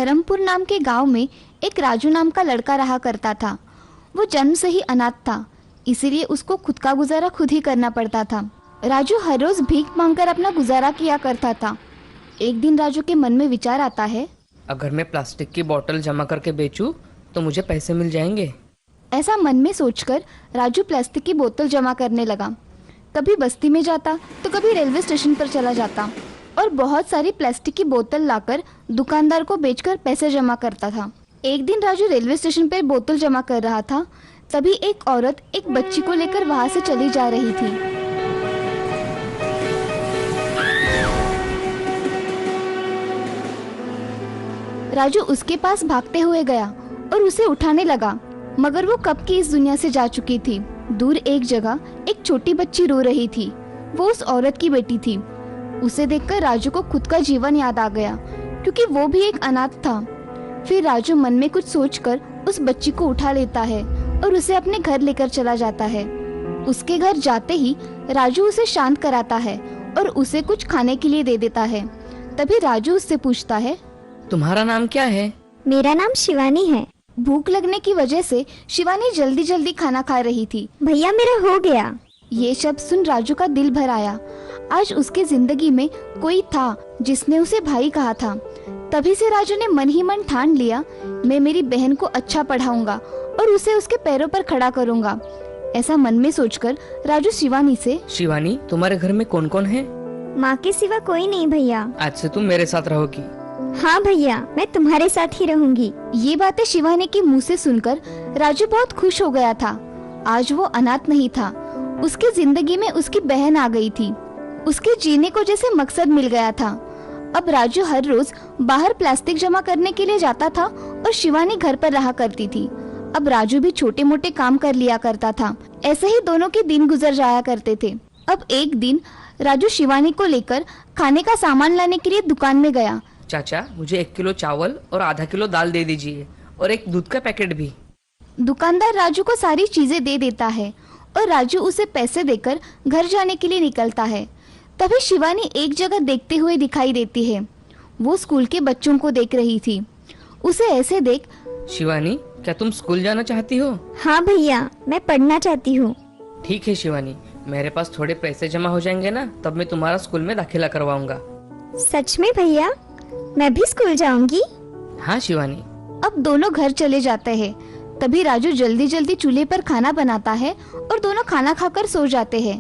धर्मपुर नाम के गांव में एक राजू नाम का लड़का रहा करता था। वो जन्म से ही अनाथ था, इसीलिए उसको खुद का गुजारा खुद ही करना पड़ता था। राजू हर रोज भीख मांगकर अपना गुजारा किया करता था। एक दिन राजू के मन में विचार आता है, अगर मैं प्लास्टिक की बोतल जमा करके बेचूं तो मुझे पैसे मिल जाएंगे। ऐसा मन में सोचकर राजू प्लास्टिक की बोतल जमा करने लगा। कभी बस्ती में जाता तो कभी रेलवे स्टेशन पर चला जाता और बहुत सारी प्लास्टिक की बोतल लाकर दुकानदार को बेचकर पैसे जमा करता था। एक दिन राजू रेलवे स्टेशन पर बोतल जमा कर रहा था, तभी एक औरत एक बच्ची को लेकर वहां से चली जा रही थी। राजू उसके पास भागते हुए गया और उसे उठाने लगा, मगर वो कब की इस दुनिया से जा चुकी थी। दूर एक जगह एक छोटी बच्ची रो रही थी। वो उस औरत की बेटी थी। उसे देखकर राजू को खुद का जीवन याद आ गया, क्योंकि वो भी एक अनाथ था। फिर राजू मन में कुछ सोचकर उस बच्ची को उठा लेता है और उसे अपने घर लेकर चला जाता है। उसके घर जाते ही राजू उसे शांत कराता है और उसे कुछ खाने के लिए दे देता है। तभी राजू उससे पूछता है, तुम्हारा नाम क्या है? मेरा नाम शिवानी है। भूख लगने की वजह से शिवानी जल्दी जल्दी खाना खा रही थी। भैया मेरा हो गया। ये शब्द सुन राजू का दिल भर आया। आज उसके जिंदगी में कोई था जिसने उसे भाई कहा था। तभी से राजू ने मन ही मन ठान लिया, मैं मेरी बहन को अच्छा पढ़ाऊंगा और उसे उसके पैरों पर खड़ा करूंगा। ऐसा मन में सोचकर राजू शिवानी से, शिवानी, तुम्हारे घर में कौन कौन है? माँ के सिवा कोई नहीं भैया। आज से तुम मेरे साथ रहोगी। हाँ भैया, मैं तुम्हारे साथ ही रहूंगी। ये बातें शिवानी के मुंह से सुनकर राजू बहुत खुश हो गया था। आज वो अनाथ नहीं था, उसकी जिंदगी में उसकी बहन आ गई थी। उसके जीने को जैसे मकसद मिल गया था। अब राजू हर रोज बाहर प्लास्टिक जमा करने के लिए जाता था और शिवानी घर पर रहा करती थी। अब राजू भी छोटे मोटे काम कर लिया करता था। ऐसे ही दोनों के दिन गुजर जाया करते थे। अब एक दिन राजू शिवानी को लेकर खाने का सामान लाने के लिए दुकान में गया। चाचा, मुझे 1 किलो चावल और आधा किलो दाल दे दीजिए और एक दूध का पैकेट भी। दुकानदार राजू को सारी चीजें दे देता है और राजू उसे पैसे देकर घर जाने के लिए निकलता है। तभी शिवानी एक जगह देखते हुए दिखाई देती है। वो स्कूल के बच्चों को देख रही थी। उसे ऐसे देख, शिवानी, क्या तुम स्कूल जाना चाहती हो? हाँ भैया, मैं पढ़ना चाहती हूँ। ठीक है शिवानी, मेरे पास थोड़े पैसे जमा हो जाएंगे ना, तब मैं तुम्हारा स्कूल में दाखिला करवाऊंगा। सच में भैया? मैं भी स्कूल जाऊंगी। हाँ शिवानी। अब दोनों घर चले जाते हैं। तभी राजू जल्दी जल्दी चूल्हे पर खाना बनाता है और दोनों खाना खाकर सो जाते हैं।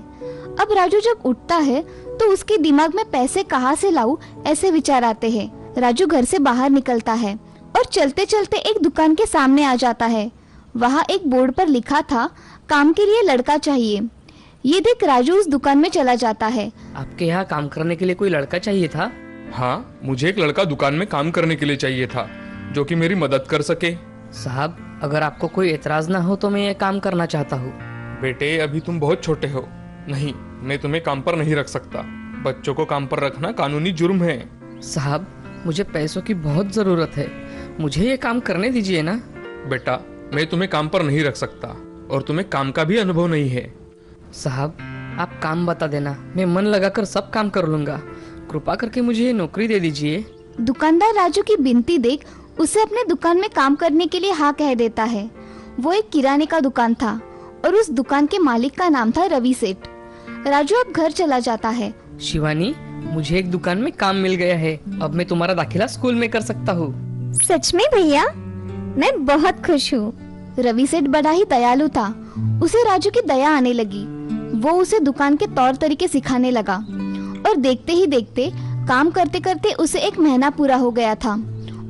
अब राजू जब उठता है तो उसके दिमाग में पैसे कहाँ से लाऊं ऐसे विचार आते हैं। राजू घर से बाहर निकलता है और चलते चलते एक दुकान के सामने आ जाता है। वहाँ एक बोर्ड पर लिखा था, काम के लिए लड़का चाहिए। ये देख राजू उस दुकान में चला जाता है। आपके यहाँ काम करने के लिए कोई लड़का चाहिए था? हाँ, मुझे एक लड़का दुकान में काम करने के लिए चाहिए था, जो कि मेरी मदद कर सके। साहब, अगर आपको कोई एतराज ना हो तो मैं ये काम करना चाहता हूँ। बेटे, अभी तुम बहुत छोटे हो। नहीं, मैं तुम्हें काम पर नहीं रख सकता। बच्चों को काम पर रखना कानूनी जुर्म है। साहब, मुझे पैसों की बहुत जरूरत है, मुझे ये काम करने दीजिए ना। बेटा, मैं तुम्हें काम पर नहीं रख सकता और तुम्हें काम का भी अनुभव नहीं है। साहब, आप काम बता देना, मैं मन लगाकर सब काम कर लूंगा। कृपा करके मुझे ये नौकरी दे दीजिए। दुकानदार राजू की विनती देख उसे अपने दुकान में काम करने के लिए हाँ कह देता है। वो एक किराने का दुकान था और उस दुकान के मालिक का नाम था रवि सेठ। राजू अब घर चला जाता है। शिवानी, मुझे एक दुकान में काम मिल गया है, अब मैं तुम्हारा दाखिला स्कूल में कर सकता हूँ। सच में भैया? मैं बहुत खुश हूँ। रवि सेठ बड़ा ही दयालु था। उसे राजू की दया आने लगी। वो उसे दुकान के तौर तरीके सिखाने लगा और देखते ही देखते काम करते करते उसे एक महीना पूरा हो गया था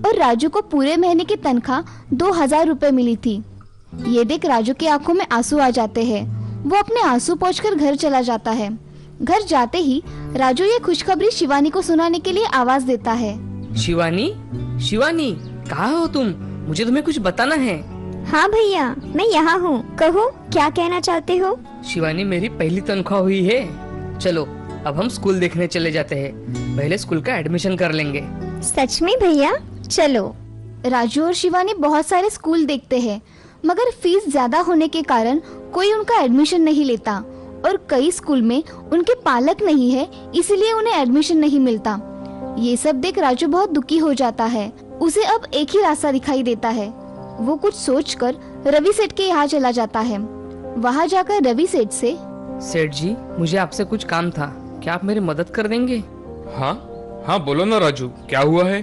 और राजू को पूरे महीने की तनख्वाह 2000 रुपए मिली थी। ये देख राजू की आंखों में आंसू आ जाते हैं। वो अपने आंसू पोंछकर घर चला जाता है। घर जाते ही राजू ये खुशखबरी शिवानी को सुनाने के लिए आवाज देता है। शिवानी, शिवानी, कहाँ हो तुम? मुझे तुम्हें कुछ बताना है। हाँ भैया, मैं यहाँ हूँ। कहो, क्या कहना चाहते हो? शिवानी, मेरी पहली तनख्वाह हुई है। चलो अब हम स्कूल देखने चले जाते हैं। पहले स्कूल का एडमिशन कर लेंगे। सच में भैया? चलो। राजू और शिवानी बहुत सारे स्कूल देखते हैं, मगर फीस ज्यादा होने के कारण कोई उनका एडमिशन नहीं लेता और कई स्कूल में उनके पालक नहीं है, इसलिए उन्हें एडमिशन नहीं मिलता। ये सब देख राजू बहुत दुखी हो जाता है। उसे अब एक ही रास्ता दिखाई देता है। वो कुछ सोचकर रवि सेठ के यहाँ चला जाता है। वहाँ जाकर रवि सेठ से, सेठ जी, मुझे आपसे कुछ काम था, क्या आप मेरी मदद कर देंगे? हाँ हाँ, बोलो ना राजू, क्या हुआ है?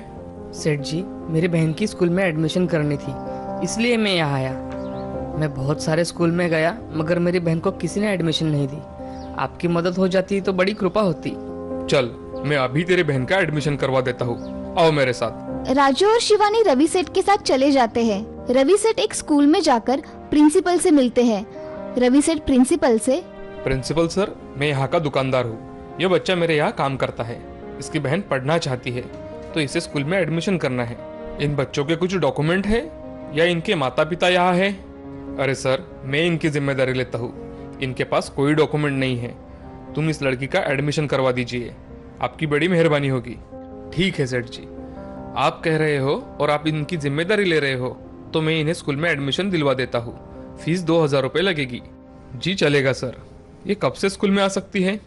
सेठ जी, मेरी बहन की स्कूल में एडमिशन करनी थी, इसलिए मैं यहाँ आया। मैं बहुत सारे स्कूल में गया मगर मेरी बहन को किसी ने एडमिशन नहीं दी। आपकी मदद हो जाती तो बड़ी कृपा होती। चल, मैं अभी तेरे बहन का एडमिशन करवा देता हूँ, आओ मेरे साथ। राजू और शिवानी रवि सेठ के साथ चले जाते हैं। रवि सेठ एक स्कूल में जाकर प्रिंसिपल से मिलते हैं। रवि सेठ प्रिंसिपल से, प्रिंसिपल सर, मैं यहाँ का दुकानदार हूँ। ये बच्चा मेरे यहाँ काम करता है। इसकी बहन पढ़ना चाहती है तो इसे स्कूल में एडमिशन करना है। इन बच्चों के कुछ डॉक्यूमेंट है या इनके माता पिता यहाँ है? अरे सर, मैं इनकी जिम्मेदारी लेता हूँ। इनके पास कोई डॉक्यूमेंट नहीं है। तुम इस लड़की का एडमिशन करवा दीजिए, आपकी बड़ी मेहरबानी होगी। ठीक है सेठ जी, आप कह रहे हो और आप इनकी जिम्मेदारी ले रहे हो तो मैं इन्हें स्कूल में एडमिशन दिलवा देता हूँ। फीस 2000 रुपये लगेगी। जी चलेगा सर। ये कब से स्कूल में आ सकती है?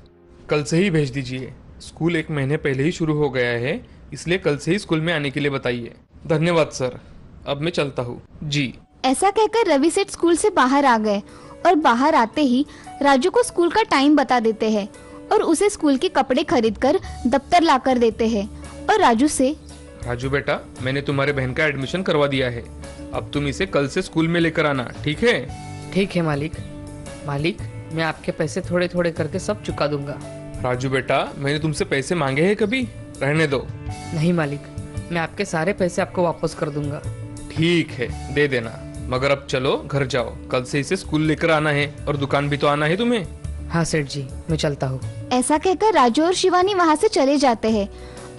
कल से ही भेज दीजिए। स्कूल 1 महीने पहले ही शुरू हो गया है, इसलिए कल से ही स्कूल में आने के लिए बताइए। धन्यवाद सर, अब मैं चलता हूँ। जी। ऐसा कहकर रवि सेठ स्कूल से बाहर आ गए और बाहर आते ही राजू को स्कूल का टाइम बता देते हैं और उसे स्कूल के कपड़े खरीदकर दफ्तर लाकर देते हैं और राजू से, राजू बेटा, मैंने तुम्हारे बहन का एडमिशन करवा दिया है। अब तुम इसे कल से स्कूल में लेकर आना, ठीक है? ठीक है मालिक। मालिक, मैं आपके पैसे थोड़े थोड़े करके सब चुका दूंगा। राजू बेटा, मैंने तुमसे पैसे मांगे हैं कभी? रहने दो। नहीं मालिक, मैं आपके सारे पैसे आपको वापस कर दूंगा। ठीक है, दे देना। मगर अब चलो घर जाओ, कल से इसे स्कूल लेकर आना है और दुकान भी तो आना है तुम्हें। हाँ सेठ जी, मैं चलता हूँ। ऐसा कहकर राजू और शिवानी वहाँ से चले जाते हैं।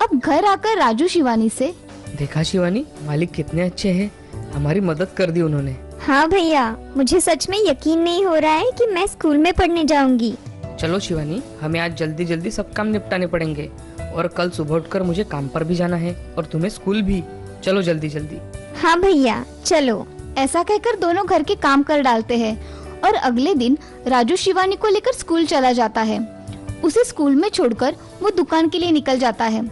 अब घर आकर राजू शिवानी से, देखा शिवानी, मालिक कितने अच्छे हैं, हमारी मदद कर दी उन्होंने। हाँ भैया, मुझे सच में यकीन नहीं हो रहा है कि मैं स्कूल में पढ़ने जाऊंगी। चलो शिवानी, हमें आज जल्दी जल्दी सब काम निपटाने पड़ेंगे और कल सुबह उठकर मुझे काम पर भी जाना है और तुम्हें स्कूल भी। चलो जल्दी जल्दी। हाँ भैया, चलो। ऐसा कहकर दोनों घर के काम कर डालते हैं और अगले दिन राजू शिवानी को लेकर स्कूल चला जाता है। उसे स्कूल में छोड़कर वो दुकान के लिए निकल जाता है।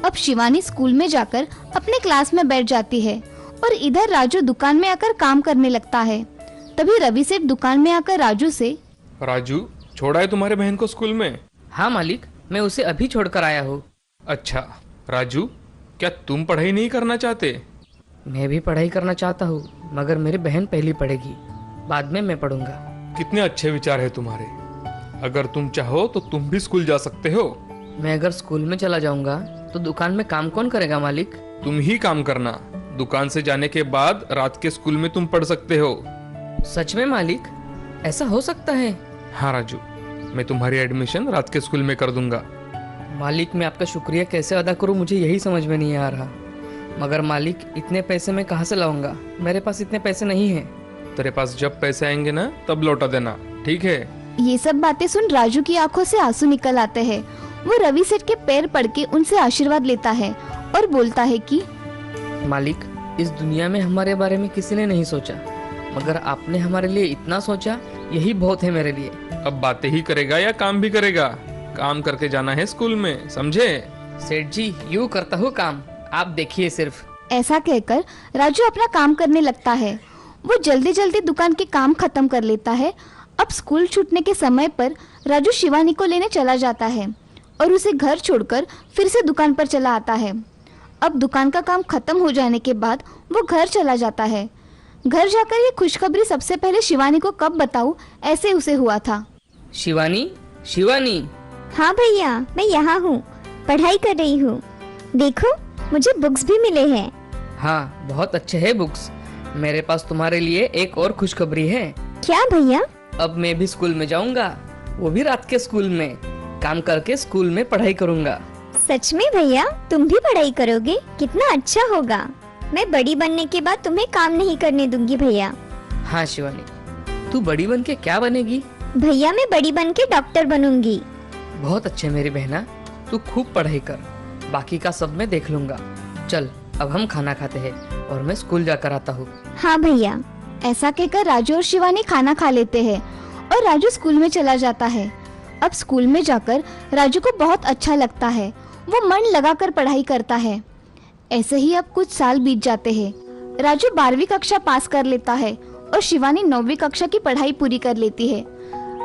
अब शिवानी स्कूल में जाकर अपने क्लास में बैठ जाती है और इधर राजू दुकान में आकर काम करने लगता है। तभी रवि सेठ दुकान में आकर राजू से, राजू, छोड़ा है तुम्हारे बहन को स्कूल में? हाँ मालिक, मैं उसे अभी छोड़कर आया हूँ। अच्छा राजू, क्या तुम पढ़ाई नहीं करना चाहते? मैं भी पढ़ाई करना चाहता हूँ मगर मेरी बहन पहली पढ़ेगी, बाद में मैं पढ़ूंगा। कितने अच्छे विचार है तुम्हारे। अगर तुम चाहो तो तुम भी स्कूल जा सकते हो। मैं अगर स्कूल में चला जाऊंगा तो दुकान में काम कौन करेगा मालिक? तुम ही काम करना। दुकान से जाने के बाद रात के स्कूल में तुम पढ़ सकते हो। सच में मालिक, ऐसा हो सकता है? हाँ राजू, मैं तुम्हारी एडमिशन रात के स्कूल में कर दूंगा। मालिक, मैं आपका शुक्रिया कैसे अदा करूं, मुझे यही समझ में नहीं आ रहा। मगर मालिक, इतने पैसे मैं कहाँ से लाऊंगा? मेरे पास इतने पैसे नहीं हैं। तेरे पास जब पैसे आएंगे ना, तब लौटा देना, ठीक है? ये सब बातें सुन राजू की आंखों से आंसू निकल आते हैं। वो रवि सेठ के पैर पड़ के उनसे आशीर्वाद लेता है और बोलता है कि मालिक, इस दुनिया में हमारे बारे में किसी ने नहीं सोचा, मगर आपने हमारे लिए इतना सोचा, यही बहुत है मेरे लिए। अब बातें ही करेगा या काम भी करेगा? काम करके जाना है स्कूल में, समझे? सेठ जी, यूँ करता हूँ काम, आप देखिए सिर्फ। ऐसा कहकर राजू अपना काम करने लगता है। वो जल्दी जल्दी दुकान के काम खत्म कर लेता है। अब स्कूल छूटने के समय पर राजू शिवानी को लेने चला जाता है और उसे घर छोड़कर फिर से दुकान पर चला आता है। अब दुकान का काम खत्म हो जाने के बाद वो घर चला जाता है। घर जाकर ये खुशखबरी सबसे पहले शिवानी को कब बताऊं, ऐसे उसे हुआ था। शिवानी, शिवानी। हाँ भैया, मैं यहाँ हूँ, पढ़ाई कर रही हूँ। देखो, मुझे बुक्स भी मिले हैं। हाँ, बहुत अच्छे है बुक्स। मेरे पास तुम्हारे लिए एक और खुशखबरी है। क्या भैया? अब मैं भी स्कूल में जाऊंगा, वो भी रात के स्कूल में। काम करके स्कूल में पढ़ाई करूंगा। सच में भैया, तुम भी पढ़ाई करोगे? कितना अच्छा होगा। मैं बड़ी बनने के बाद तुम्हें काम नहीं करने दूंगी भैया। हाँ शिवानी, तू बड़ी बन के क्या बनेगी? भैया, मैं बड़ी बन के डॉक्टर बनूंगी। बहुत अच्छे मेरी बहना, तू खूब पढ़ाई कर, बाकी का सब मैं देख लूंगा। चल, अब हम खाना खाते हैं और मैं स्कूल जाकर आता हूँ। हाँ भैया। ऐसा कहकर राजू और शिवानी खाना खा लेते हैं और राजू स्कूल में चला जाता है। अब स्कूल में जाकर राजू को बहुत अच्छा लगता है। वो मन लगाकर पढ़ाई करता है। ऐसे ही अब कुछ साल बीत जाते हैं। राजू 12वीं कक्षा पास कर लेता है और शिवानी 9वीं कक्षा की पढ़ाई पूरी कर लेती है।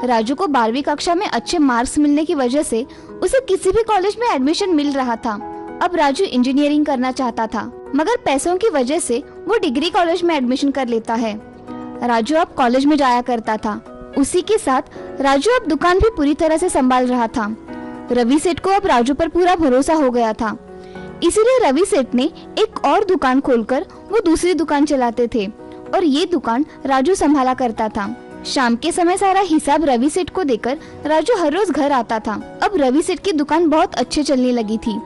राजू को 12वीं कक्षा में अच्छे मार्क्स मिलने की वजह से उसे किसी भी कॉलेज में एडमिशन मिल रहा था। अब राजू इंजीनियरिंग करना चाहता था, मगर पैसों की वजह से वो डिग्री कॉलेज में एडमिशन कर लेता है। राजू अब कॉलेज में जाया करता था। उसी के साथ राजू अब दुकान भी पूरी तरह से संभाल रहा था। रवि सेठ को अब राजू पर पूरा भरोसा हो गया था, इसीलिए रवि सेठ ने एक और दुकान खोलकर वो दूसरी दुकान चलाते थे और ये दुकान राजू संभाला करता था। शाम के समय सारा हिसाब रवि सेठ को देकर राजू हर रोज घर आता था। अब रवि सेठ की दुकान बहुत अच्छे चलने लगी थी,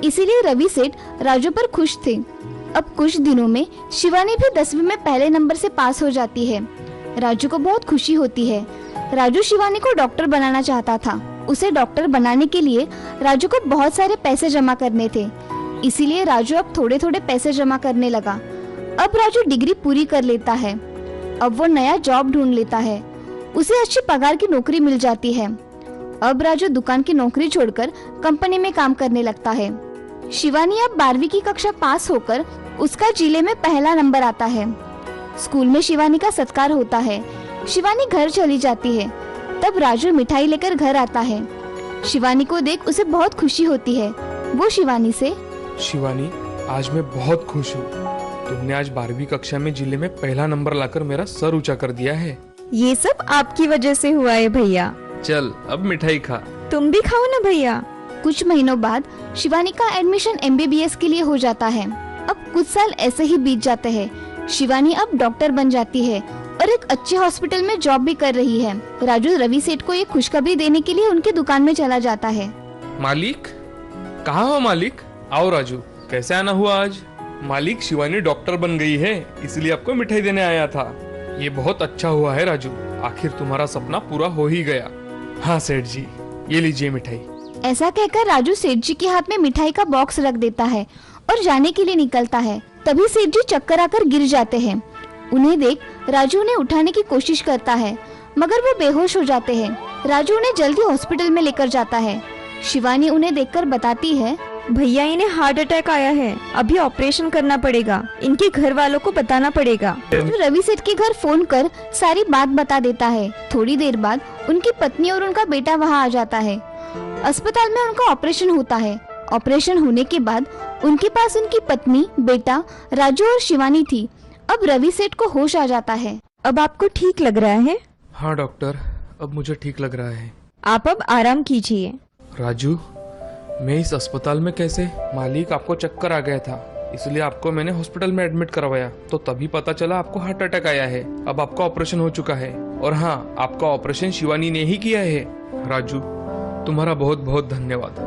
इसीलिए रवि सेठ राजू पर खुश थे। अब कुछ दिनों में शिवानी भी 10वीं में पहले नंबर से पास हो जाती है। राजू को बहुत खुशी होती है। राजू शिवानी को डॉक्टर बनाना चाहता था। उसे डॉक्टर बनाने के लिए राजू को बहुत सारे पैसे जमा करने थे, इसीलिए राजू अब थोड़े थोड़े पैसे जमा करने लगा। अब राजू डिग्री पूरी कर लेता है। अब वो नया जॉब ढूंढ लेता है। उसे अच्छी पगार की नौकरी मिल जाती है। अब राजू दुकान की नौकरी छोड़कर कंपनी में काम करने लगता है। शिवानी अब 12वीं की कक्षा पास होकर उसका जिले में पहला नंबर आता है। स्कूल में शिवानी का सत्कार होता है। शिवानी घर चली जाती है। तब राजू मिठाई लेकर घर आता है। शिवानी को देख उसे बहुत खुशी होती है। वो शिवानी से, शिवानी, आज मैं बहुत खुश हूँ। तुमने आज 12वीं कक्षा में जिले में पहला नंबर लाकर मेरा सर ऊंचा कर दिया है। ये सब आपकी वजह से हुआ है भैया। चल अब मिठाई खा। तुम भी खाओ ना भैया। कुछ महीनों बाद शिवानी का एडमिशन MBBS के लिए हो जाता है। अब कुछ साल ऐसे ही बीत जाते हैं। शिवानी अब डॉक्टर बन जाती है और एक अच्छे हॉस्पिटल में जॉब भी कर रही है। राजू रवि सेठ को एक खुशखबरी देने के लिए उनकी दुकान में चला जाता है। मालिक, कहाँ हो मालिक? आओ राजू, कैसे आना हुआ आज? मालिक, शिवानी डॉक्टर बन गई है, इसलिए आपको मिठाई देने आया था। ये बहुत अच्छा हुआ है राजू, आखिर तुम्हारा सपना पूरा हो ही गया। हाँ सेठ जी, ये लीजिए मिठाई। ऐसा कहकर राजू सेठ जी के हाथ में मिठाई का बॉक्स रख देता है और जाने के लिए निकलता है। तभी सेठ जी चक्कर आकर गिर जाते हैं। उन्हें देख राजू उन्हें उठाने की कोशिश करता है, मगर वो बेहोश हो जाते हैं। राजू उन्हें जल्दी हॉस्पिटल में लेकर जाता है। शिवानी उन्हें देखकर बताती है, भैया इन्हें हार्ट अटैक आया है, अभी ऑपरेशन करना पड़ेगा, इनके घर वालों को बताना पड़ेगा। तो रवि सेठ के घर फोन कर सारी बात बता देता है। थोड़ी देर बाद उनकी पत्नी और उनका बेटा वहाँ आ जाता है। अस्पताल में उनका ऑपरेशन होता है। ऑपरेशन होने के बाद उनके पास उनकी पत्नी, बेटा, राजू और शिवानी थी। अब रवि सेठ को होश आ जाता है। अब आपको ठीक लग रहा है? हाँ डॉक्टर, अब मुझे ठीक लग रहा है। आप अब आराम कीजिए। राजू, मैं इस अस्पताल में कैसे? मालिक, आपको चक्कर आ गया था, इसलिए आपको मैंने हॉस्पिटल में एडमिट करवाया, तो तभी पता चला आपको हार्ट अटैक आया है। अब आपका ऑपरेशन हो चुका है, और हाँ, आपका ऑपरेशन शिवानी ने ही किया है। राजू, तुम्हारा बहुत बहुत धन्यवाद।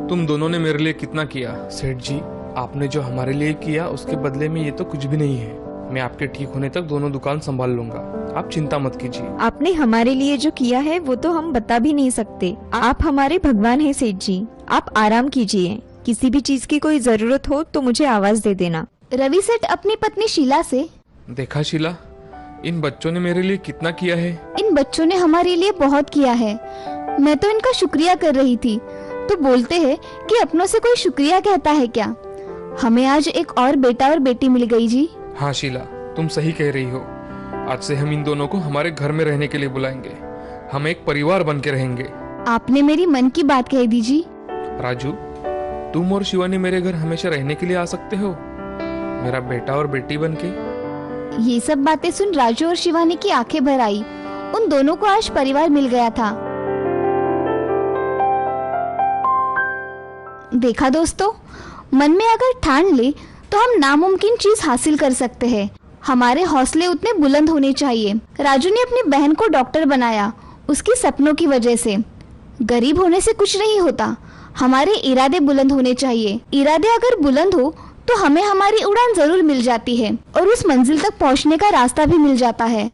तुम दोनों ने मेरे लिए कितना किया। सेठ जी, आपने जो हमारे लिए किया उसके बदले में ये तो कुछ भी नहीं है। मैं आपके ठीक होने तक दोनों दुकान संभाल लूंगा, आप चिंता मत कीजिए। आपने हमारे लिए जो किया है वो तो हम बता भी नहीं सकते। आप हमारे भगवान हैं सेठ जी। आप आराम कीजिए, किसी भी चीज की कोई जरूरत हो तो मुझे आवाज दे देना। रवि सेठ अपनी पत्नी शीला से, देखा शीला, इन बच्चों ने मेरे लिए कितना किया है। इन बच्चों ने हमारे लिए बहुत किया है। मैं तो इनका शुक्रिया कर रही थी, तो बोलते हैं कि अपनों से कोई शुक्रिया कहता है क्या। हमें आज एक और बेटा और बेटी मिल गई जी। हाँ शीला, तुम सही कह रही हो। आज से हम इन दोनों को हमारे घर में रहने के लिए बुलाएंगे। हम एक परिवार बन के रहेंगे। आपने मेरी मन की बात कह दी जी। राजू, तुम और शिवानी मेरे घर हमेशा रहने के लिए आ सकते हो, मेरा बेटा और बेटी बन के। ये सब बातें सुन राजू और शिवानी की आंखें भर आई। उन दोनों को आज परिवार मिल गया था। देखा दोस्तों, मन में अगर ठान ले तो हम नामुमकिन चीज हासिल कर सकते हैं। हमारे हौसले उतने बुलंद होने चाहिए। राजू ने अपनी बहन को डॉक्टर बनाया, उसकी सपनों की वजह से। गरीब होने से कुछ नहीं होता, हमारे इरादे बुलंद होने चाहिए। इरादे अगर बुलंद हो तो हमें हमारी उड़ान जरूर मिल जाती है और उस मंजिल तक पहुंचने का रास्ता भी मिल जाता है।